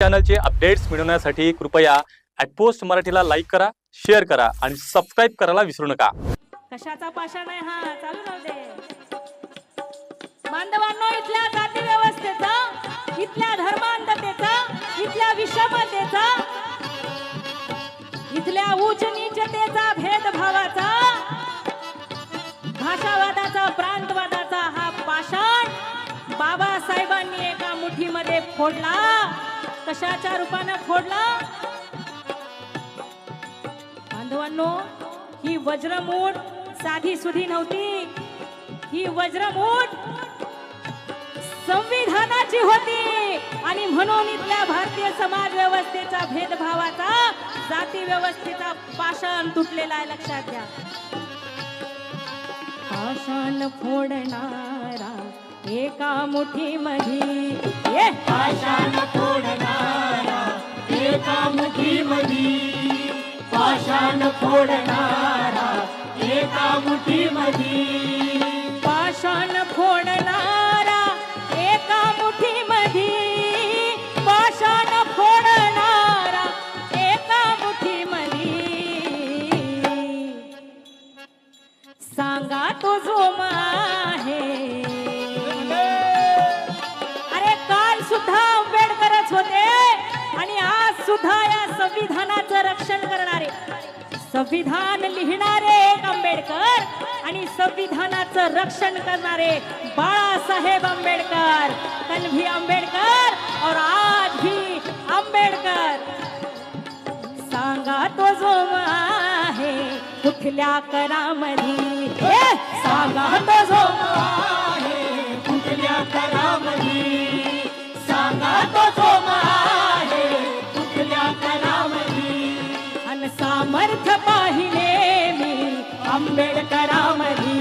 चॅनलचे updates मिळवण्यासाठी कृपया @post मराठीला लाईक करा, शेअर करा आणि सबस्क्राइब करायला विसरू नका। कशाचा पाषाण आहे हा, चालू राहू दे। बांधवांनो, इथल्या जाती व्यवस्थेचा, इथल्या धर्मांधतेचा, इथल्या विषमतेचा, इथल्या उच्च नीचतेचा, भेदभावाचा, भाषावादाचा, प्रांतवादाचा हा पाषाण बाबासाहेबांनी एका मुठीमध्ये फोडला। कशाच्या रूपाने फोडला? बांधवांनो, ही वज्रमूठ साधी सुधी नव्हती, ही वज्रमूठ संविधानाची होती। आणि म्हणून इथल्या भारतीय समाज व्यवस्थेचा, भेदभावाचा, जाती व्यवस्थेचा पाषाण तुटलेला आहे, लक्षात घ्या। पाषाण फोडणारा एका मुठीमध्ये, पाषाण फोडणारा एका मुठीमध्ये, पाषाण फोडणारा एका मुठीमध्ये, पाषाण फोडणारा एका मुठीमध्ये, पाषाण फोडणारा एका मुठीमध्ये, सांगा तो जोम आहे। अरे काल सुद्धा आंबेडकरच होते आणि आज सुद्धा या संविधानाचं रक्षण करणारे, संविधान लिहिणारे एक आंबेडकर आणि संविधानाचं रक्षण करणारे बाळासाहेब आंबेडकर, कल भी आंबेडकर और आज भी आंबेडकर। सांगा तो जोम आहे कुठल्या करामध्ये, सांगा तो जोम आहे कुठल्या करामध्ये, सांगा तो जोम आहे कुठल्या करामध्ये, अन सामर्थ्य पाहिले मी आंबेडकरामध्ये,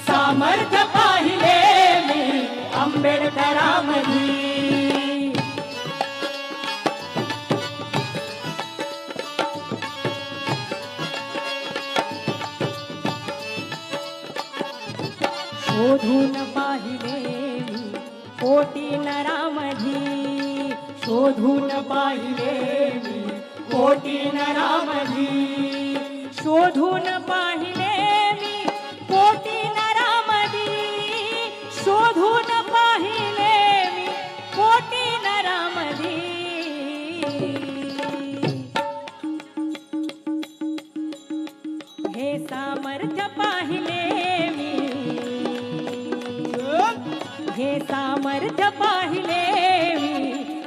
सामर्थ्य पाहिले मी आंबेडकरामध्ये। शोधून पाहिले मी कोटी नरामध्ये, शोधून पाहिले मी कोटी नरामध्ये, शोधून पाहिले मी कोटी नरामध्ये, शोधून पाहिले मी कोटी नरामध्ये, हे सामर्थ्य पाहिले मी, हे सामर्थ्य पाहिले मी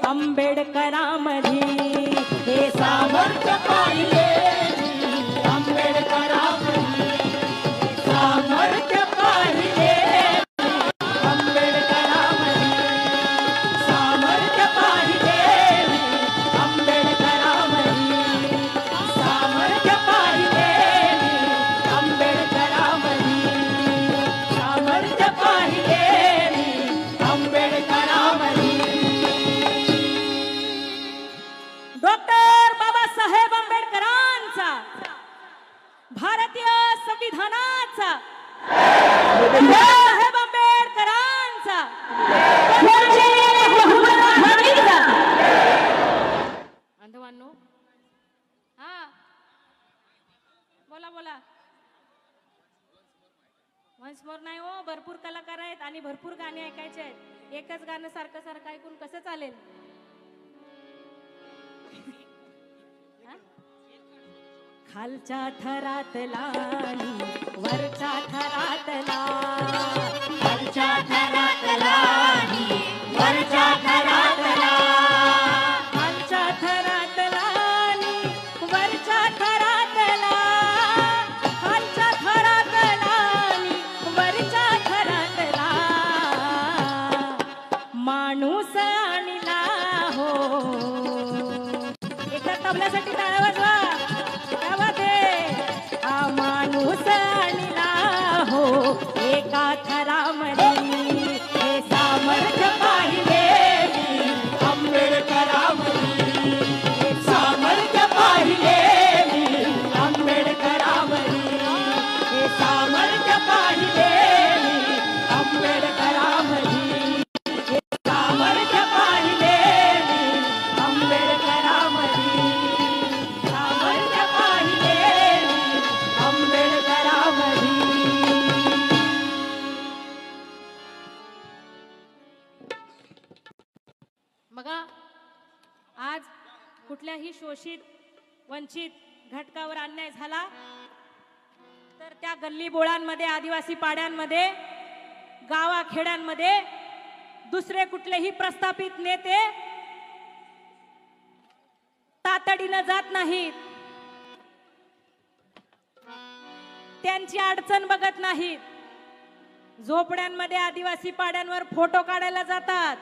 आंबेडकरामध्ये, हे सामर्थ्य पाहिले मी आंबेडकरामध्ये, सामर्थ्य पाहिले मी आंबेडकरामध्ये, सामर्थ्य पाहिले मी आंबेडकरामध्ये, सामर्थ्य पाहिले मी आंबेडकरामध्ये, सामर्थ्य पाहिले मी आंबेडकरामध्ये। डॉक्टर बाबासाहेब आंबेडकरांचा, भारतीय संविधानाचा, बाबासाहेब आंबेडकरांचा बांधवांनो, हा बोला बोला। वन्स मोर नाही हो, भरपूर कलाकार आहेत आणि भरपूर गाणे ऐकायचे आहेत। एकच गाणं सारखं सारखं ऐकून कसं चालेल? खालच्या थरातला वरच्या थरातला, खालच्या थरातला वरच्या थरातला, खालच्या थरातला वरच्या थरातला, खालच्या थरातला वरच्या थरातला, माणूस आणला हो। एका तबल्यासाठी टाळ्या वाजवा, क्या बात है। हा माणूस आणला हो एका थरामध्ये, हे सामर्थ्य पाहिले मी आंबेडकरामध्ये, सामर्थ्य पाहिले मी आंबेडकरामध्ये, हे सामर्थ्य पाहिले मी आंबेडकरामध्ये, हे सामर्थ्य पाहिले मी आज कुठल्याही शोषित वंचित घटकावर अन्याय झाला तर त्या गल्ली बोळांमध्ये, आदिवासी पाड्यांमध्ये, गावाखेड्यांमध्ये दुसरे कुठलेही प्रस्थापित नेते तातडीनं जात नाहीत, त्यांची अडचण बघत नाहीत. झोपड्यांमध्ये, आदिवासी पाड्यांवर फोटो काढायला जातात,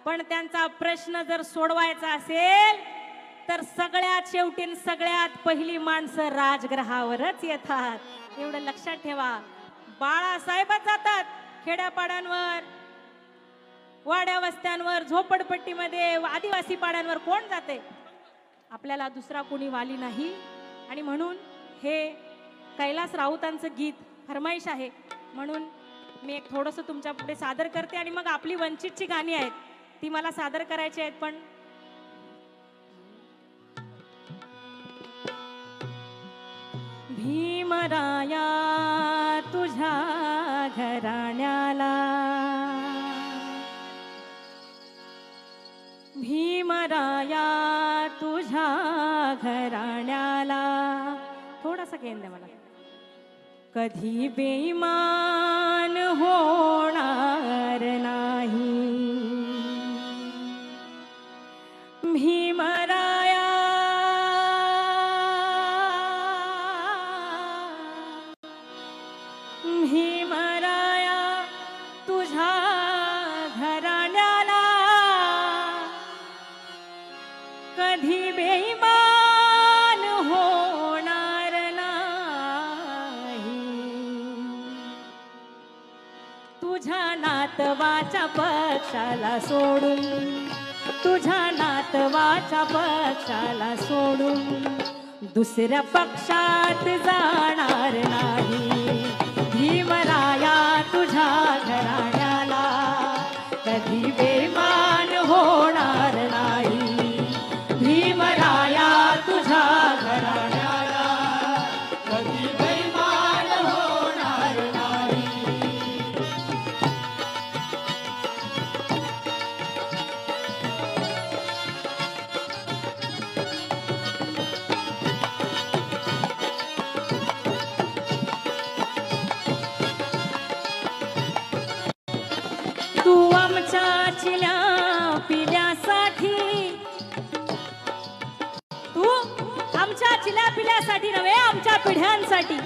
पण त्यांचा प्रश्न जर सोडवायचा असेल तर सगळ्यात शेवटी सगळ्यात पहिली माणसं राजगृहावरच येतात. एवढं लक्षात ठेवा. बाळासाहेबच जातात खेड्यापाड्यांवर, वाड्या वस्त्यांवर, झोपडपट्टीमध्ये, आदिवासी पाड्यांवर कोण जाते? आपल्याला दुसरा कोणी वाली नाही. आणि म्हणून हे कैलास राऊतांचं गीत फरमाईश आहे, म्हणून मी एक थोडंसं तुमच्या पुढे सादर करते आणि मग आपली वंचितची गाणी आहेत ती मला सादर करायची आहेत. पण भीमराया तुझ्या घराण्याला, भीमराया तुझ्या घराण्याला, थोडासा घेऊन द्या मला. कधी बेईमान होणार नाही भीमराया, भीमराया तुझ्या घराण्याला कधी बेईमान होणार नाही. तुझ्या नातवाच्या पक्षाला सोडून, तुझ्या नातवाच्या पक्षाला सोडून दुसऱ्या पक्षात जाणार नाही भीमराया तुझ्या घराण्याला कधी बेईमान होणार नाही भीमराया तुझ्या घराण्याला कधी बेईमान होणार नाही. तू आमच्या चिल्या पिल्यासाठी, तू आमच्या चिल्या पिल्यासाठी नव्हे, आमच्या पिढ्यांसाठी,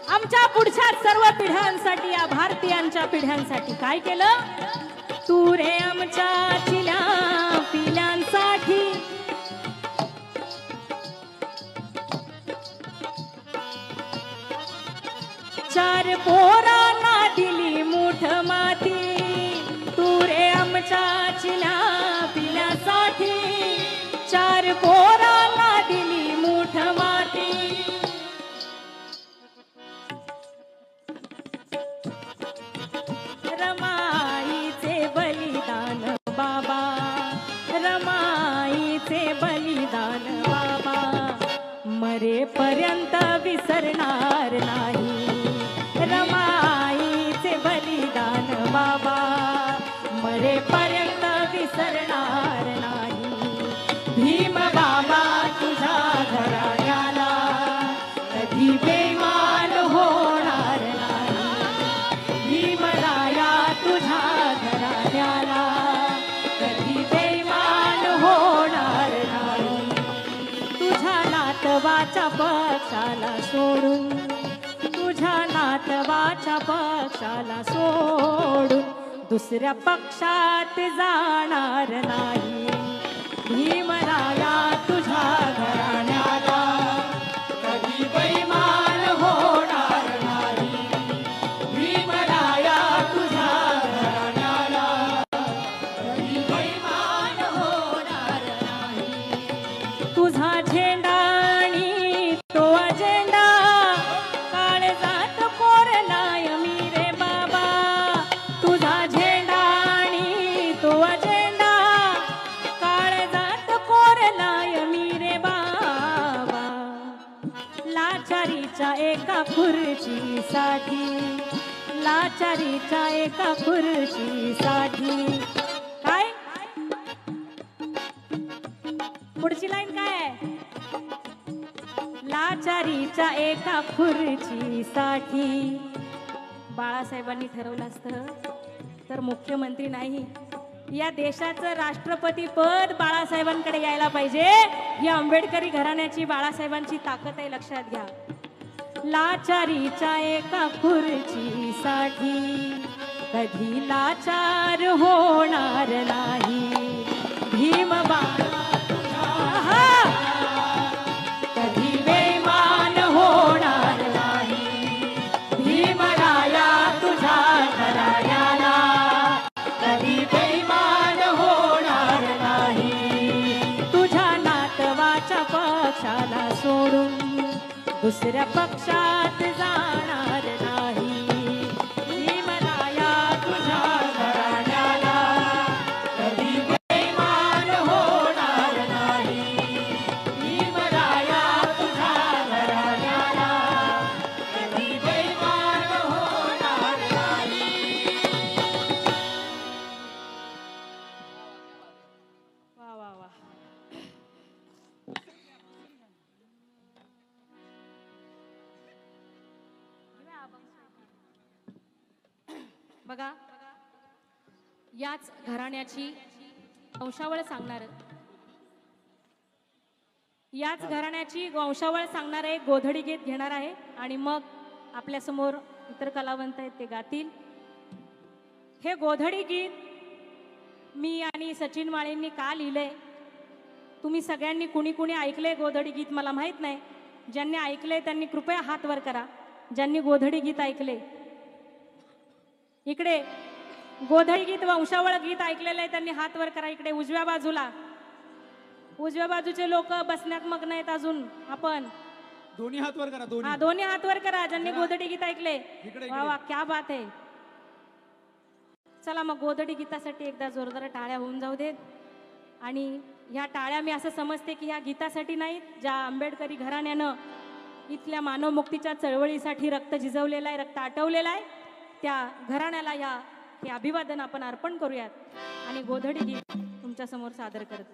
आमच्या पुढच्या सर्व पिढ्यांसाठी, या भारतीयांच्या पिढ्यांसाठी काय केलं तू रे? आमच्या चिल्या पिल्यांसाठी चार पोरांना दिली मूठ माती, तू रे आमच्या चिल्या पिल्यासाठी चार पोरांना दिली मूठ माती. रमाईचे बलिदान बाबा, रमाईचे बलिदान बाबा मरेपर्यंत विसरणार नाही. रमाईचे बलिदान बाबा मरेपर्यंत विसरणार नाही. भीम बाबा तुझ्या घराण्याला कधी बेईमान होणार नाही. भीमराया तुझ्या घराण्याला कधी बेईमान होणार नाही. तुझ्या नातवाच्या पक्षाला सोडून, तुझ्या नातवाच्या पक्षाला सोडून दुसऱ्या पक्षात जाणार नाही. भीमराया तुझ्या घराण्याला कधी बेईमान होणार नाही. भीमराया तुझ्या घराण्याला कधी बेईमान होणार नाही. तुझा झेंडा आणि तो अजेंडा काळजात कोरलाय मी रे बाबा. तुझा झेंडा आणि तो अजेंडा काळजात कोरलाय मी रे बाबा. लाचारीच्या एका खुर्चीसाठी, लाचारीच्या एका खुर्चीसाठी काय पुढची लाईन काय आहे? लाचारीच्या एका खुर्चीसाठी बाळासाहेबांनी ठरवलं असतं तर मुख्यमंत्री नाही, या देशाचं राष्ट्रपती पद बाळासाहेबांकडे यायला पाहिजे. ही आंबेडकरी घराण्याची बाळासाहेबांची ताकद आहे, लक्षात घ्या. लाचारीच्या एका खुर्चीसाठी कधी लाचार होणार नाही. भीम कधी बेमान होणार नाही. भीमराया तुझ्या घराण्याला कधी बेमान होणार नाही. तुझ्या नातवाच्या पक्षाला सोडून दुसऱ्या पक्षात जाणार नाही. भीमराया तुझ्या घराण्याला कधी बेमान होणार नाही. भीमराया तुझ्या घराण्याला कधी बेमान होणार नाही. वा वा वा. बघा, याच घराण्याची वंशावळ सांगणार, याच घराण्याची वंशावळ सांगणार एक गोधडी गीत घेणार आहे आणि मग आपल्या समोर इतर कलावंत आहेत ते गातील. हे गोधडी गीत मी आणि सचिन माळेंनी का लिहिलंय, तुम्ही सगळ्यांनी कुणी कुणी ऐकलंय गोधडी गीत मला माहित नाही. ज्यांनी ऐकलंय त्यांनी कृपया हात वर करा. ज्यांनी गोधडी गीत ऐकले, इकडे गोधडी गीत वंशावळ गीत ऐकलेलं आहे त्यांनी हात वर करा. इकडे उजव्या बाजूला, उजव्या बाजूचे लोक बसण्यात मग्न आहेत अजून. आपण दोन्ही हात वर करा. हा, दोन्ही हात वर करा ज्यांनी गोधडी गीत ऐकले. वा वा, क्या बात आहे. चला मग गोधडी गीतासाठी एकदा जोरदार टाळ्या होऊन जाऊ देत. आणि ह्या टाळ्या मी असं समजते की ह्या गीतासाठी नाहीत, ज्या आंबेडकरी घराण्यानं इथल्या मानवमुक्तीच्या चळवळीसाठी रक्त झिजवलेलं आहे, रक्त आटवलेलं आहे, त्या घराण्याला हे अभिवादन आपण अर्पण करूयात आणि गोधडी गीत तुमच्या समोर सादर करत.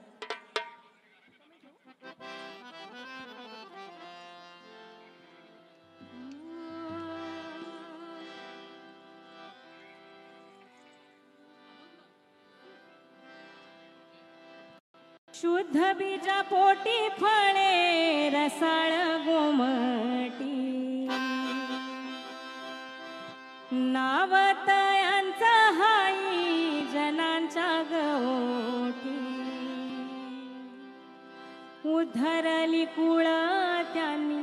शुद्ध बीजा पोटी फळे रसाळ गोमटी, नावतयांचा हाई जनांच्या गवटी. उद्धरली कुळ त्यांनी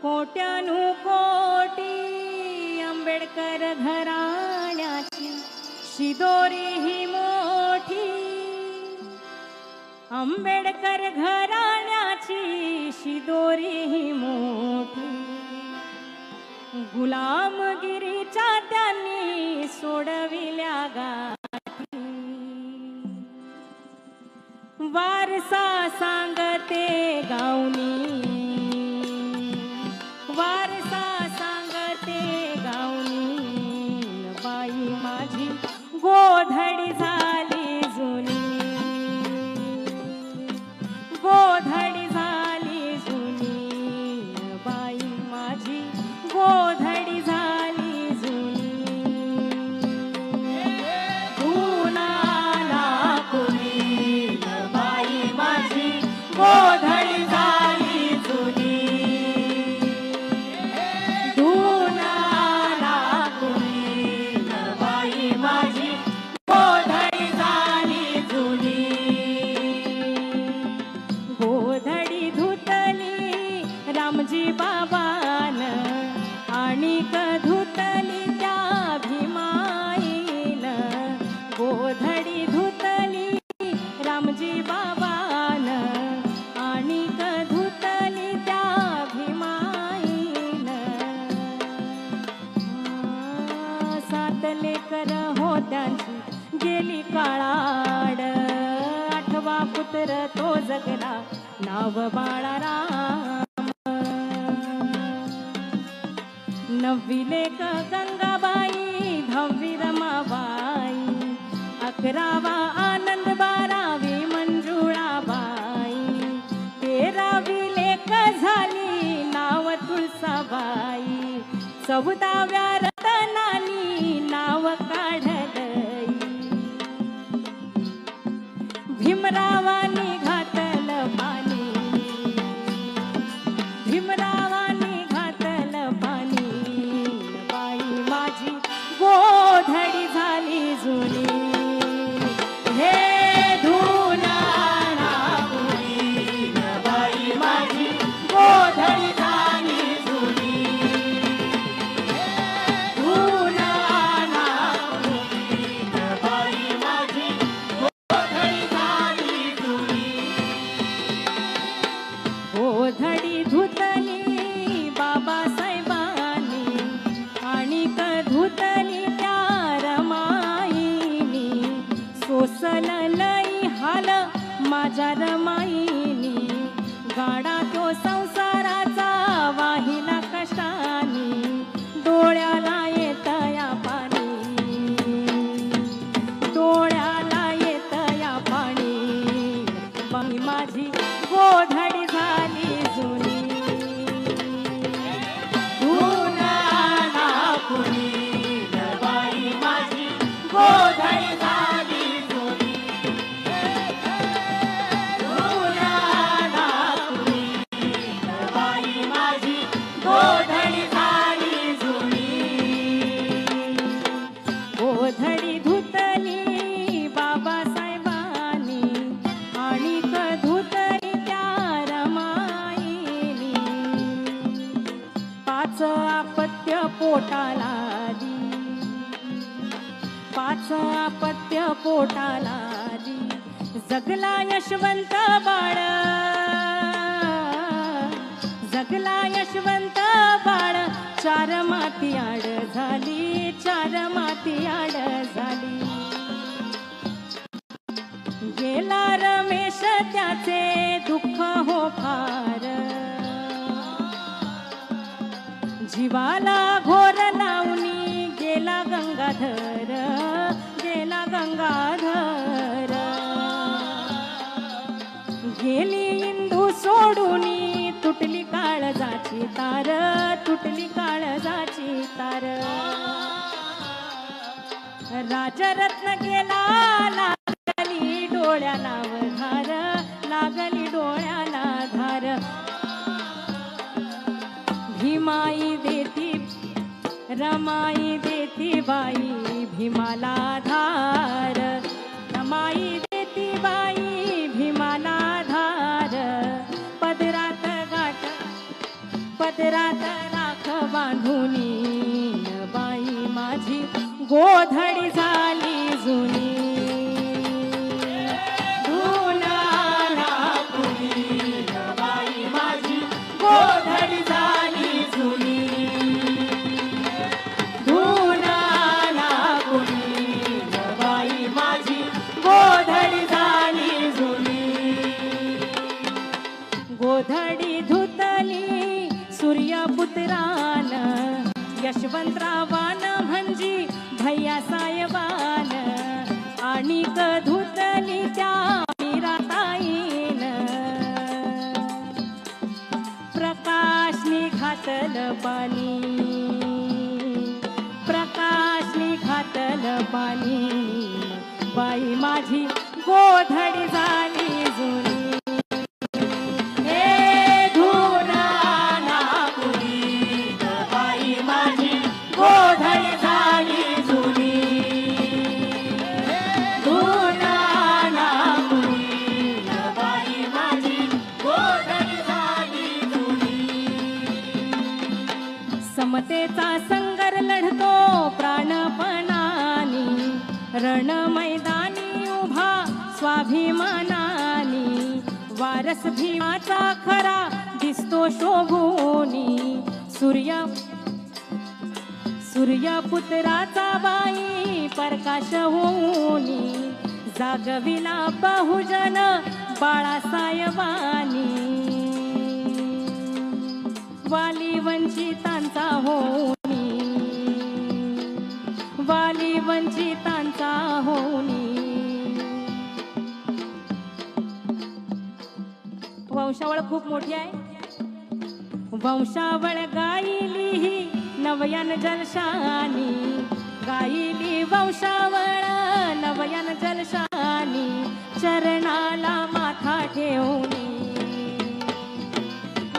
कोट्यानु कोटी, आंबेडकर घराण्याची शिदोरी ही मोठी. आंबेडकर घराण्याची शिदोरी ही मोठी. गुलामगिरीच्या त्यांनी सोडविल्या गाठी. वारसा सांगते गावनी, वारसा सांगते गावनी. बाई माझी गोधडी झाली जुनी, गोधडी झाली जुनी. बाई माझी गोधडी झाली जुनी. कुणाला कुणी बाई माझी गोधडी झाली जुनी. कुणाला कुणी बाई माझी गोधडी झाली जुनी. गोधडी धुतली रामजी बाबान आणि धुतली त्या भीमाईन. गोधडी धुतली रामजी बाबान आणि धुतली त्या भीमाईन. सात लेकर होत्यांची गेली काळाड, आठवा पुत्र तो जगला नाव बाळाराम. नववी लेक गंगाबाई, दहावी रमाबाई, 11वा आनंद, 12वी मंजुळाबाई. 14व्या रतनानी नाव काढलई भीमरावानी घातल पाणी भीमरावानी घातल पाणी बाई माझी गोधडी झाली जुनी हे धुना नागुनी बाई माझी गोधडी झाली जुनी धुना नागुनी बाई माझी गोधडी झाली जुनी गोधडी धुतली बाबासाहेबांनी आणि धुतली त्या रमाईनी सोसल लई हाल माझ्या रमाईनी गाडा तो संसाराचा वाहिला कष्टानी डोळ्याला येत या पाणी डोळ्याला येत या पाणी बाई माझी गोधडी झाली जुनी धुना नागुनी बाई माझी गोधडी झाली जुनी धुना नागुनी बाई माझी गोधडी झाली जुनी गोधडी धुतली बाबासाहेबांनी आणि धुतली त्या रमाईनी 5 आपत्य पोटाला आली 5 आपत्य पोटाला आली जगला यशवंत बाळ जगला यशवंत बाळ 4 माती आड झाली 4 माती आड झाली गेला रमेश त्याचे दुःख हो फार जीवाला घोर लावणी गेला गंगाधर गेला गंगाधर गेली इंदू सोडूनी तुटली काळजाची तार तुटली काळजाची तार राजरत्न गेला लागली डोळ्याला धार लागली डोळ्याला धार भीमाई देती रमाई देती बाई भीमाला धार रमाई देती बाई भीमाला धार पदरात गाठ पदरात राख बांधुनी बाई माझी गोधडी झाली जुनी धुना नागुनी बाई माझी गोधडी झाली जुनी धुना नागुनी बाई माझी गोधडी झाली जुनी गोधडी धुतली सूर्यपुत्रान यशवंतरावान म्हणजे भैया साहेबान आणि धुतली त्या मीराताईन प्रकाशनी घातल पाणी प्रकाशनी घातल पाणी बाई माझी गोधडी झाली जुनी हे धुना नागुनी बाई माझी गोधडी झाली जुनी धुना नागुनी बाई माझी गोधडी झाली जुनी समतेचा संगर लढतो प्राणपणानी रण मैदानी उभा स्वाभिमानानी वारस भीमाचा खरा दिसतो शोभूनी सूर्यपुत्राचा बाई प्रकाश होऊनी जागविला बहुजन बाळासाहेबांनी वाली वंचितांचा होऊनी वाली वंचितांचा होऊनी वंशावळ खूप मोठी आहे वंशावळ गायली ही नवयन जलशानी गायली वंशावळ नवयन जलशानी चरणाला माथा ठेवणी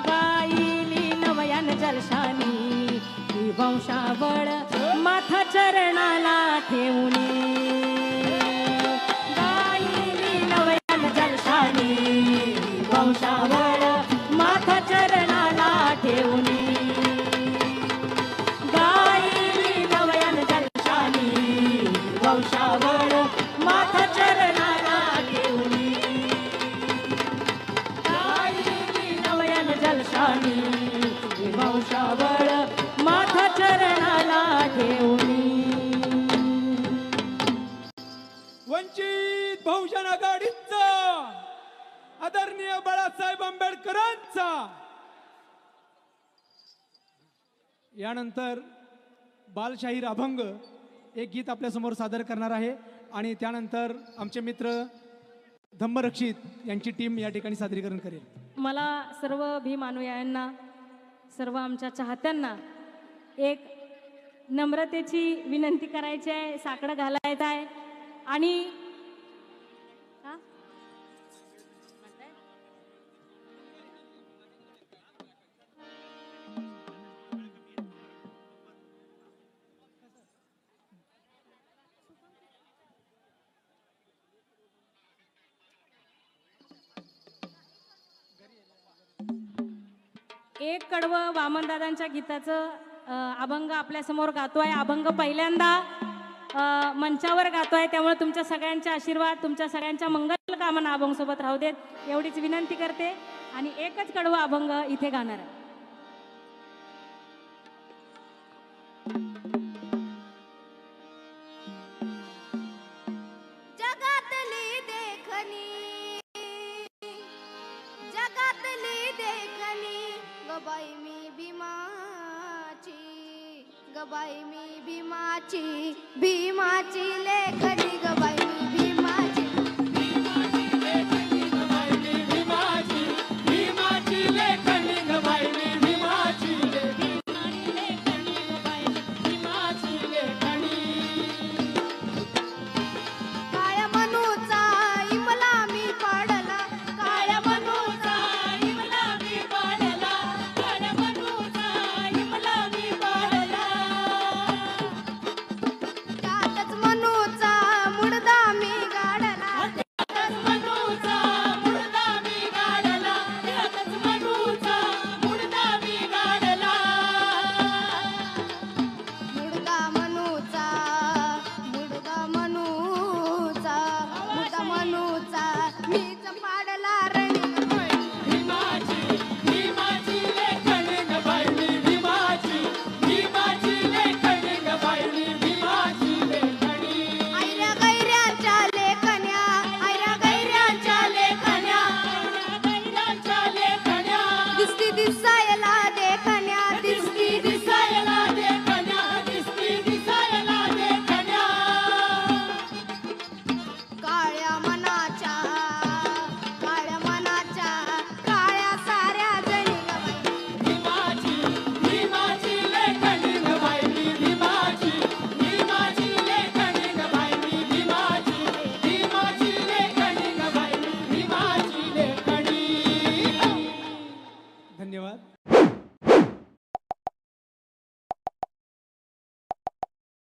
गायली नवयन जलशानी ही वंशावळ माथा चरणाला ठेवणी गायली नवयन जलशानी वंशावळ माथा चरणाला ठेवणी गायली नवयन जलशानी वंशावळ माथा चरणाला ठेवणी गायली नवयन जलशानी वंशावळ माथा चरणाला ठेवणी. वंचित बहुजन आघाडीचा आदरणीय बाळासाहेब आंबेडकरांचा. यानंतर बालशाहीर अभंग एक गीत आपल्यासमोर सादर करणार आहे आणि त्यानंतर आमचे मित्र धम्मरक्षित यांची टीम या ठिकाणी सादरीकरण करेल. मला सर्व भीम अनुयायांना सर्व आमच्या चाहत्यांना एक नम्रतेची विनंती करायची आहे. साकडं घालायचं आहे आणि हा? एक कडवं वामनदादांच्या गीताचं अभंग आपल्यासमोर गातोय. अभंग पहिल्यांदा मंचावर गातोय, त्यामुळे तुमच्या सगळ्यांचे आशीर्वाद, तुमच्या सगळ्यांच्या मंगल कामना अभंग सोबत राहू देत एवढीच विनंती करते. आणि एकच कडवं अभंग इथे गाणार आहे. जगातली देखणी गबाई मी भीमाची लेखनी गबाई मी भीमाची काळ्या मनूचा इमला मी पाडला काळ्या मनूचा इमला मी पाडला काळ्या मनूचा इमला मी पाडला त्यातच मनूचा मुडदा मी गाडला त्यातच मनूचा मुडदा मी गाडला त्यातच मनूचा मुडदा मी गाडला मुडदा मनूचा मीच पाडला रणी आयऱ्या गैऱ्यांच्या लेखण्या आयऱ्या गैऱ्यांच्या लेखण्या दिसती दिसायला देखण्या दिसती दिसायला देखण्या दिसती दिसायला देखण्या काळ्या मनाच्या काळ्या साऱ्या जणी धन्यवाद.